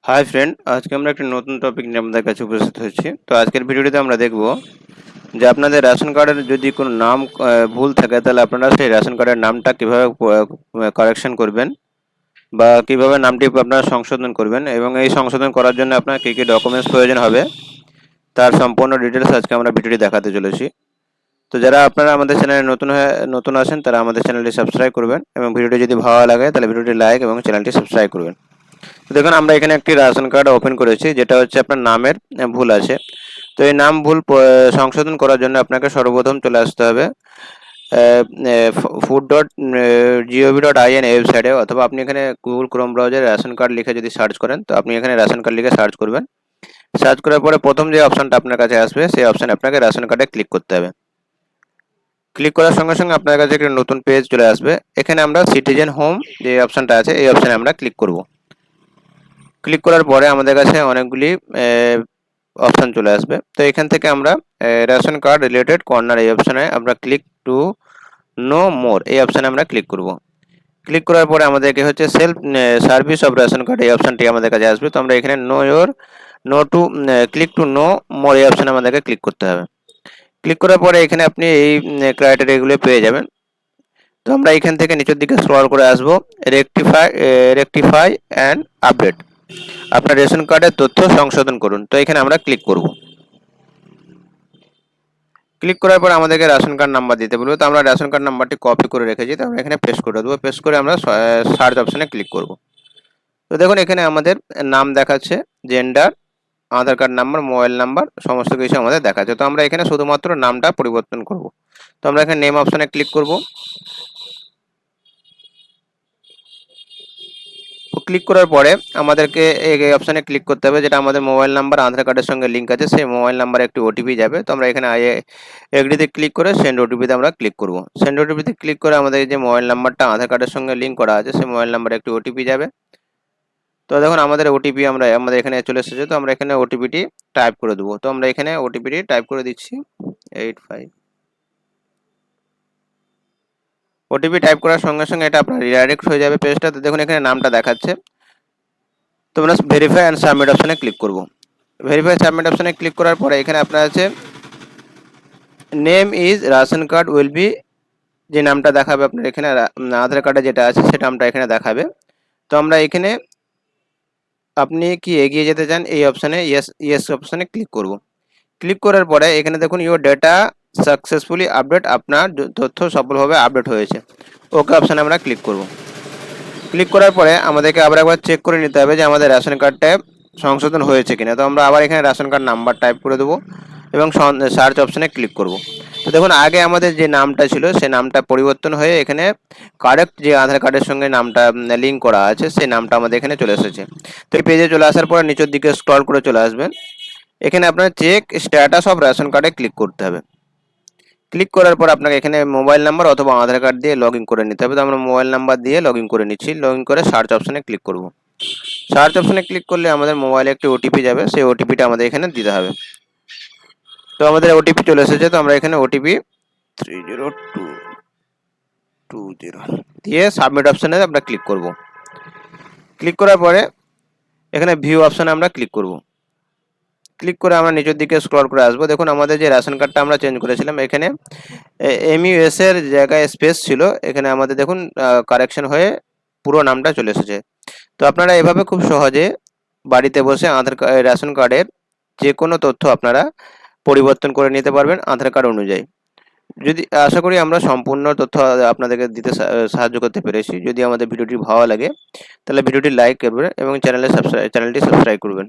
Hi friend, আজকে আমরা একটা নতুন টপিক নিয়ে আমাদের কাছে উপস্থিত হয়েছি। তো আজকের ভিডিওটিতে আমরা দেখব যে আপনাদের রেশন কার্ডের যদি কোনো নাম ভুল থাকে, তাহলে আপনারা সেই রেশন কার্ডের নামটা কীভাবে কারেকশন করবেন বা কীভাবে নামটি আপনারা সংশোধন করবেন, এবং এই সংশোধন করার জন্য আপনার কী কী ডকুমেন্টস প্রয়োজন হবে তার সম্পূর্ণ ডিটেলস আজকে আমরা ভিডিওটি দেখাতে চলেছি। তো যারা আপনারা আমাদের চ্যানেলে নতুন আছেন, তারা আমাদের চ্যানেলটি সাবস্ক্রাইব করবেন, এবং ভিডিওটি যদি ভালো লাগে তাহলে ভিডিওটি লাইক এবং চ্যানেলটি সাবস্ক্রাইব করবেন। তো দেখুন, আমরা এখানে একটি রেশন কার্ড ওপেন করেছি, যেটা হচ্ছে আপনার নামের ভুল আছে। তো এই নাম ভুল সংশোধন করার জন্য আপনাকে সর্বপ্রথম চলে আসতে হবে food.gov.in ওয়েবসাইটে, অথবা আপনি এখানে গুগল ক্রোম ব্রাউজারে রেশন কার্ড লিখে যদি সার্চ করেন, তো আপনি এখানে রেশন কার্ড লিখে সার্চ করবেন। সার্চ করার পরে প্রথম যে অপশানটা আপনার কাছে আসবে, সেই অপশানে আপনাকে রেশন কার্ডে ক্লিক করতে হবে। ক্লিক করার সঙ্গে সঙ্গে আপনার কাছে একটা নতুন পেজ চলে আসবে। এখানে আমরা সিটিজেন হোম যে অপশানটা আছে, এই অপশানে আমরা ক্লিক করব। ক্লিক করার পরে আমাদের কাছে অনেকগুলি অপশান চলে আসবে। তো এখান থেকে আমরা রেশন কার্ড রিলেটেড কর্নার এই অপশানে আমরা ক্লিক টু নো মোর এই অপশানে আমরা ক্লিক করব। ক্লিক করার পরে আমাদেরকে হচ্ছে self service of ration card এই অপশানটি আমাদের কাছে আসবে। তো আমরা এখানে ক্লিক টু নো মোর এই অপশানে আমাদেরকে ক্লিক করতে হবে। ক্লিক করার পরে এখানে আপনি এই ক্রাইটেরিয়াগুলো পেয়ে যাবেন। তো আমরা এখান থেকে নিচের দিকে স্ক্রল করে আসবো, রেকটিফাই অ্যান্ড আপডেট, আপনার রেশন কার্ডের তথ্য সংশোধন করুন। তো এখানে আমরা ক্লিক করব। ক্লিক করার পর আমাদেরকে রেশন কার্ড নাম্বার দিতে বলবো। তো আমরা রেশন কার্ড নাম্বারটি কপি করে রেখেছি, তো আমরা এখানে পেস্ট করে দেবো। পেস্ট করে আমরা সার্চ অপশানে ক্লিক করব। তো দেখুন, এখানে আমাদের নাম দেখাচ্ছে, জেন্ডার, আধার কার্ড নাম্বার, মোবাইল নাম্বার, সমস্ত কিছু আমাদের দেখাচ্ছে। তো আমরা এখানে শুধুমাত্র নামটা পরিবর্তন করব। তো আমরা এখানে নেম অপশানে ক্লিক করব। ক্লিক করার পরে আমাদেরকে এই অপশানে ক্লিক করতে হবে, যেটা আমাদের মোবাইল নাম্বার আধার কার্ডের সঙ্গে লিঙ্ক আছে, সেই মোবাইল নাম্বারে একটি ওটিপি যাবে। তো আমরা এখানে এগ্রিতে ক্লিক করে সেন্ড ওটিপিতে আমরা ক্লিক করব। সেন্ড ওটিপিতে ক্লিক করে আমাদের যে মোবাইল নাম্বারটা আধার কার্ডের সঙ্গে লিঙ্ক করা আছে, সেই মোবাইল নাম্বারে একটি ওটিপি যাবে। তো দেখুন, আমাদের ওটিপি আমাদের এখানে চলে এসেছে। তো আমরা এখানে ওটিপিটি টাইপ করে দেবো। তো আমরা এখানে ওটিপিটি টাইপ করে দিচ্ছি 85। ওটিপি টাইপ করার সঙ্গে সঙ্গে এটা আপনার রিডাইরেক্ট হয়ে যাবে পেজটা। তো দেখুন, এখানে নামটা দেখাচ্ছে। তো আমরা ভেরিফাই অ্যান্ড সাবমিট অপশানে ক্লিক করব। ভেরিফাই সাবমিট অপশানে ক্লিক করার পরে এখানে আপনার আছে name is ration card will be, যে নামটা দেখাবে আপনার এখানে আধার কার্ডে যেটা আছে সেটা নামটা এখানে দেখাবে। তো আমরা এখানে আপনি কি এগিয়ে যেতে চান এই অপশানে ইয়েস অপশানে ক্লিক করব। ক্লিক করার পরে এখানে দেখুন ইউর ডেটা সাকসেসফুলি আপডেট, আপনার তথ্য সফলভাবে আপডেট হয়েছে, ওকে অপশানে আমরা ক্লিক করব। ক্লিক করার পরে আমাদেরকে আবার একবার চেক করে নিতে হবে যে আমাদের রেশন কার্ডটা সংশোধন হয়েছে কিনা। তো আমরা আবার এখানে রেশন কার্ড নাম্বার টাইপ করে দেবো এবং সার্চ অপশানে ক্লিক করব। তো দেখুন, আগে আমাদের যে নামটা ছিল সেই নামটা পরিবর্তন হয়ে এখানে কারেক্ট যে আধার কার্ডের সঙ্গে নামটা লিঙ্ক করা আছে সেই নামটা আমাদের এখানে চলে এসেছে। তো এই পেজে চলে আসার পরে নিচের দিকে স্ক্রল করে চলে আসবেন। এখানে আপনার চেক স্ট্যাটাস অফ রেশন কার্ডে ক্লিক করতে হবে। ক্লিক করার পর আপনাকে এখানে মোবাইল নাম্বার অথবা আধার কার্ড দিয়ে লগ ইন করে নিতে হবে। তো আমরা মোবাইল নাম্বার দিয়ে লগ ইন করে নিচ্ছি। লগ ইন করে সার্চ অপশানে ক্লিক করব। সার্চ অপশানে ক্লিক করলে আমাদের মোবাইলে একটি ওটিপি যাবে, সেই ওটিপিটা আমাদের এখানে দিতে হবে। তো আমাদের ওটিপি চলে এসেছে। তো আমরা এখানে ওটিপি 30220 দিয়ে সাবমিট অপশানে আমরা ক্লিক করব। ক্লিক করার পরে এখানে ভিউ অপশানে আমরা ক্লিক করব। ক্লিক করে আমরা নিচের দিকে স্ক্রল করে আসবো। দেখুন, আমাদের যে রেশন কার্ডটা আমরা চেঞ্জ করেছিলাম, এখানে MUS এর জায়গায় স্পেস ছিল, এখানে আমাদের দেখুন কারেকশন হয়ে পুরো নামটা চলে এসেছে। তো আপনারা এভাবে খুব সহজে বাড়িতে বসে রেশন কার্ডের যে কোনো তথ্য আপনারা পরিবর্তন করে নিতে পারবেন আধার কার্ড অনুযায়ী। আশা করি আমরা সম্পূর্ণ তথ্য আপনাদেরকে দিতে সাহায্য করতে পেরেছি। যদি আমাদের ভিডিওটি ভালো লাগে তাহলে ভিডিওটি লাইক করবেন এবং চ্যানেলটি সাবস্ক্রাইব করবেন।